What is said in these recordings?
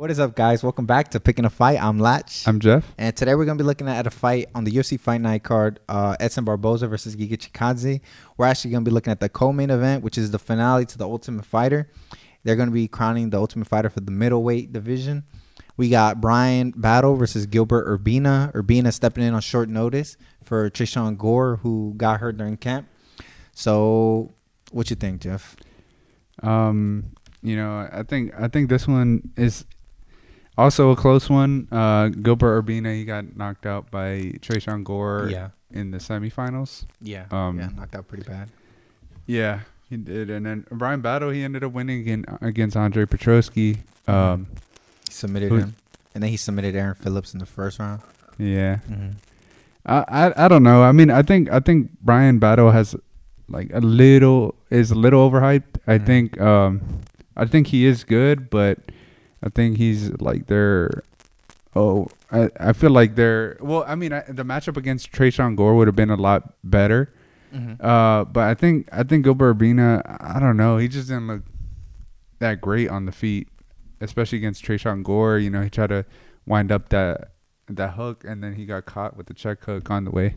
What is up, guys? Welcome back to Picking a Fight. I'm Lach. I'm Jeff. And today we're going to be looking at a fight on the UFC Fight Night card, Edson Barboza versus Giga Chikadze. We're actually going to be looking at the co-main event, which is the finale to the Ultimate Fighter. They're going to be crowning the Ultimate Fighter for the middleweight division. We got Bryan Battle versus Gilbert Urbina. Urbina stepping in on short notice for Tresean Gore, who got hurt during camp. So, what you think, Jeff? You know, I think this one is also a close one. Gilbert Urbina, he got knocked out by Tresean Gore in the semifinals. Yeah, knocked out pretty bad. Yeah, he did. And then Bryan Battle, he ended up winning against Andre Petroski. He submitted him, and then he submitted Aaron Phillips in the first round. Yeah. I don't know. I mean, I think Bryan Battle has like a little overhyped. I think he is good, but I think he's like I feel like well, I mean, the matchup against Tresean Gore would have been a lot better. But I think Gilbert Urbina, I don't know, he just didn't look that great on the feet, especially against Tresean Gore. You know, he tried to wind up that hook, and then he got caught with the check hook on the way.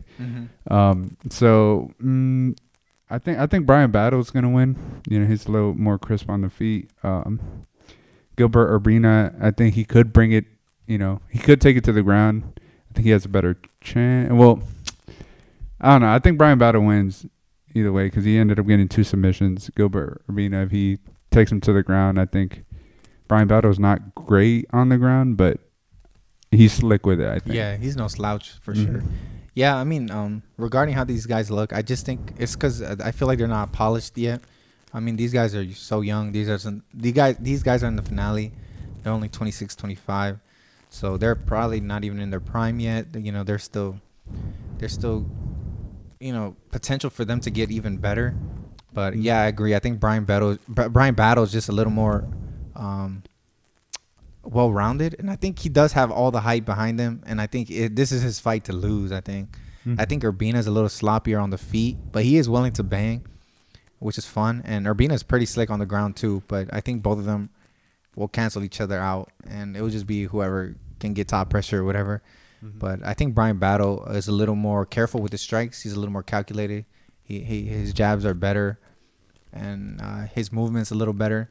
I think Bryan Battle's gonna win. You know, he's a little more crisp on the feet. Gilbert Urbina, I think he could bring it. You know, he could take it to the ground. I think he has a better chance. Well, I don't know. I think Bryan Battle wins either way because he ended up getting 2 submissions. Gilbert Urbina, if he takes him to the ground, I think Bryan Battle's not great on the ground, but he's slick with it, I think. Yeah, he's no slouch for sure. Yeah, I mean, regarding how these guys look, I just think it's because I feel like they're not polished yet. I mean, these guys are so young. These guys are in the finale. They're only 26, 25. So they're probably not even in their prime yet. You know, they're still, you know, potential for them to get even better. But yeah, I agree. I think Bryan Battle is just a little more well-rounded, and I think he does have all the hype behind him, and I think this is his fight to lose. I think Urbina's a little sloppier on the feet, but he is willing to bang, which is fun, and Urbina's pretty slick on the ground too, but I think both of them will cancel each other out, and it will just be whoever can get top pressure or whatever. But I think Bryan Battle is a little more careful with his strikes. He's a little more calculated. His jabs are better, and his movement's a little better.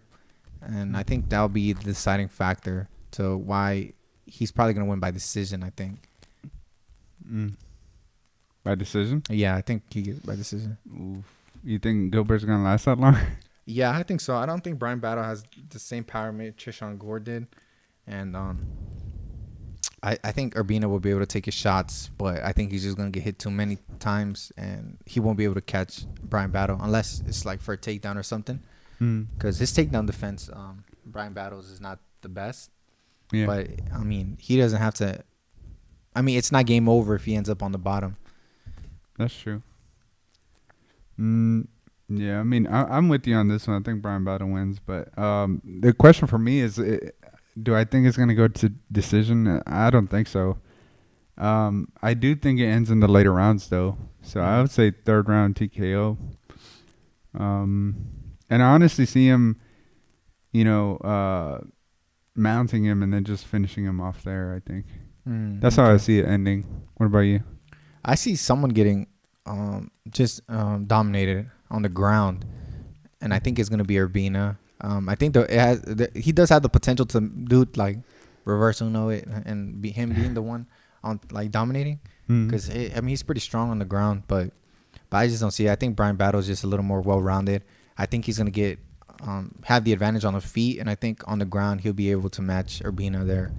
And I think that'll be the deciding factor to why he's probably going to win by decision, I think. By decision? Yeah, I think he gets by decision. Oof. You think Gilbert's going to last that long? Yeah, I think so. I don't think Bryan Battle has the same power Tresean Gore did. And I think Urbina will be able to take his shots, but I think he's just going to get hit too many times, and he won't be able to catch Bryan Battle unless it's like for a takedown or something. Because his takedown defense, Bryan Battle's is not the best. Yeah. But, I mean, he doesn't have to. I mean, it's not game over if he ends up on the bottom. That's true. Yeah, I mean, I'm with you on this one. I think Bryan Battle wins. But the question for me is, do I think it's going to go to decision? I don't think so. I do think it ends in the later rounds, though. So I would say 3rd round TKO. And I honestly see him, you know, mounting him and then just finishing him off there, I think. That's how I see it ending. What about you? I see someone getting dominated on the ground, and I think it's going to be Urbina. I think he does have the potential to do, like, reverse Uno it and him being the one on, like, dominating. Because, I mean, he's pretty strong on the ground, but I just don't see it. I think Bryan Battle is just a little more well-rounded. I think he's going to get have the advantage on the feet, and I think on the ground he'll be able to match Urbina there.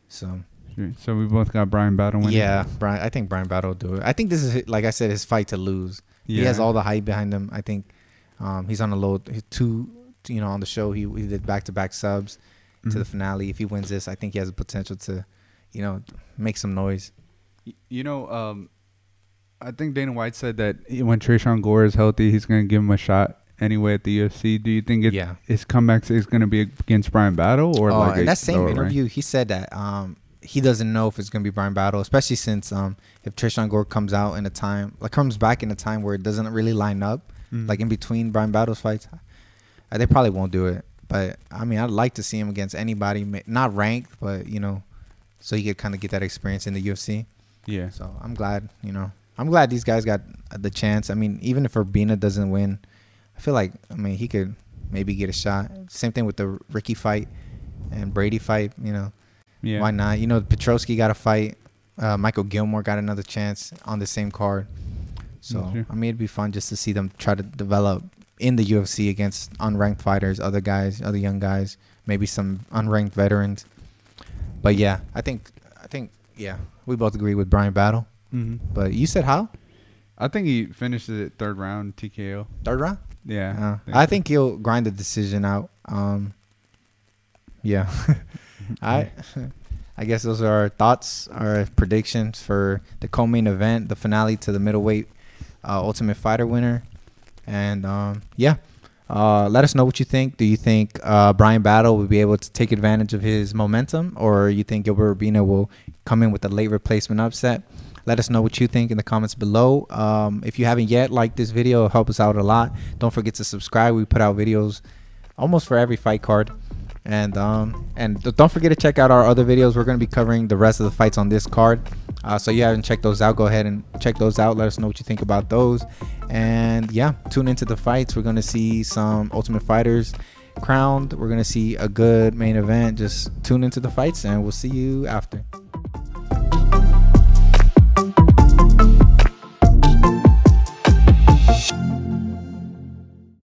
So we both got Bryan Battle winning. Yeah, I think Bryan Battle will do it. I think this is, like I said, his fight to lose. Yeah. He has all the hype behind him. I think he's on a low you know, on the show he did back-to-back subs to the finale. If he wins this, I think he has the potential to, you know, make some noise. You know, I think Dana White said that when Tresean Gore is healthy, he's going to give him a shot anyway at the UFC. Do you think his comeback is going to be against Bryan Battle? Or in that same interview, he said that he doesn't know if it's going to be Bryan Battle, especially since if Tresean Gore comes back in a time where it doesn't really line up, like in between Bryan Battle's fights, they probably won't do it. But I mean, I'd like to see him against anybody, not ranked, but you know, so he could kind of get that experience in the UFC. Yeah. So I'm glad, you know, I'm glad these guys got the chance. I mean, even if Urbina doesn't win, I feel like, I mean, he could maybe get a shot. Same thing with the Ricky fight and Brady fight, you know. Yeah. Why not? You know, Petrosky got a fight. Michael Gilmore got another chance on the same card. So, I mean, it'd be fun just to see them try to develop in the UFC against unranked fighters, other guys, other young guys, maybe some unranked veterans. But yeah, I think, yeah, we both agree with Bryan Battle. Mm-hmm. But you said how? I think he finished it third round TKO. Third round? Yeah. I think he'll grind the decision out. Yeah. I guess those are our thoughts, our predictions for the co-main event, the finale to the middleweight Ultimate Fighter winner. And yeah, let us know what you think. Do you think Bryan Battle will be able to take advantage of his momentum, or you think Gilbert Urbina will come in with a late replacement upset? Let us know what you think in the comments below. If you haven't yet, like this video, it'll help us out a lot. Don't forget to subscribe. We put out videos almost for every fight card. And don't forget to check out our other videos. We're going to be covering the rest of the fights on this card. So you haven't checked those out, go ahead and check those out. Let us know what you think about those. And yeah, tune into the fights. We're going to see some Ultimate Fighters crowned. We're going to see a good main event. Just tune into the fights, and we'll see you after.